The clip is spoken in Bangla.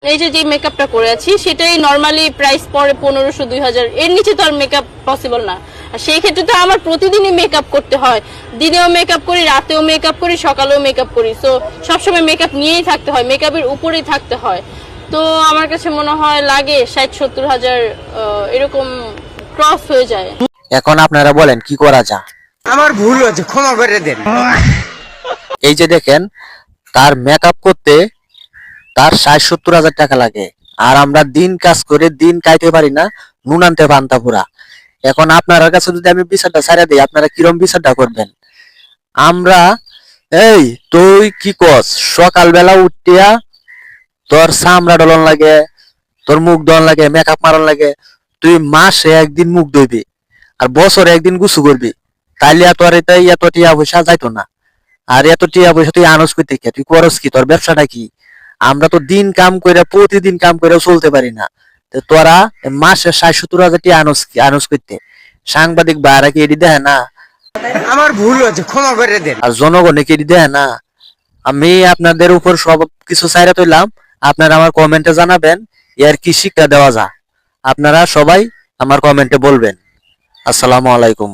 এই যে যে মেকআপটা করে আছি সেটাই নরমালি প্রাইস পড়ে 1500-2000, এর নিচে তো আর মেকআপ পসিবল না। আর সেই ক্ষেত্রে তো আমার প্রতিদিনই মেকআপ করতে হয়, দিনেও মেকআপ করি, রাতেও মেকআপ করি, সকালেও মেকআপ করি। সো সবসময় মেকআপ নিয়েই থাকতে হয়, মেকআপের উপরেই থাকতে হয়। তো আমার কাছে মনে হয় লাগে 60-70 হাজার এরকম ক্রস হয়ে যায়। এখন আপনারা বলেন কি করা যায়? আমার ভুল হয়েছে, ক্ষমা করে দেন। এই যে দেখেন, তার মেকআপ করতে তার 60-70 হাজার টাকা লাগে, আর আমরা দিন কাজ করে দিন খাইতে পারি না, নুন আনতে পান্তা পুরা। এখন আপনার কাছে যদি আমি বিচারটা ছাড়া দিই, আপনারা কিরম বিচারটা করবেন? আমরা এই তুই কি কস, সকালবেলা উঠিয়া তোর চামড়া ডলন লাগে, তোর মুখ ধোয়ান লাগে, মেকআপ মারন লাগে, তুই মাসে একদিন মুখ ধুইবি আর বছরে একদিন গুছু করবি, তাইলে তোর এটাই এত টিয়া পয়সা যাইতো না। আর এত টিয়া পয়সা তুই আনস করতে কে? তুই করস কি? তোর ব্যবসাটা কি? আমরা তো দিন কাম করে প্রতিদিন কাম করে চলতে পারি না, তো তোরা মাসে 60-70 হাজার টিয়া আনস করতে? সাংবাদিক বাইরা কি এটি দেখে না? আমার ভুল হয়েছে, ক্ষমা করে দেন। আর জনগণে কি এটি দেখে না? আমি আপনাদের উপর সব কিছু চাইরা তৈলাম, আপনারা আমার কমেন্টে জানাবেন এর কি শিক্ষা দেওয়া যায়। আপনারা সবাই আমার কমেন্টে বলবেন। আসসালামু আলাইকুম।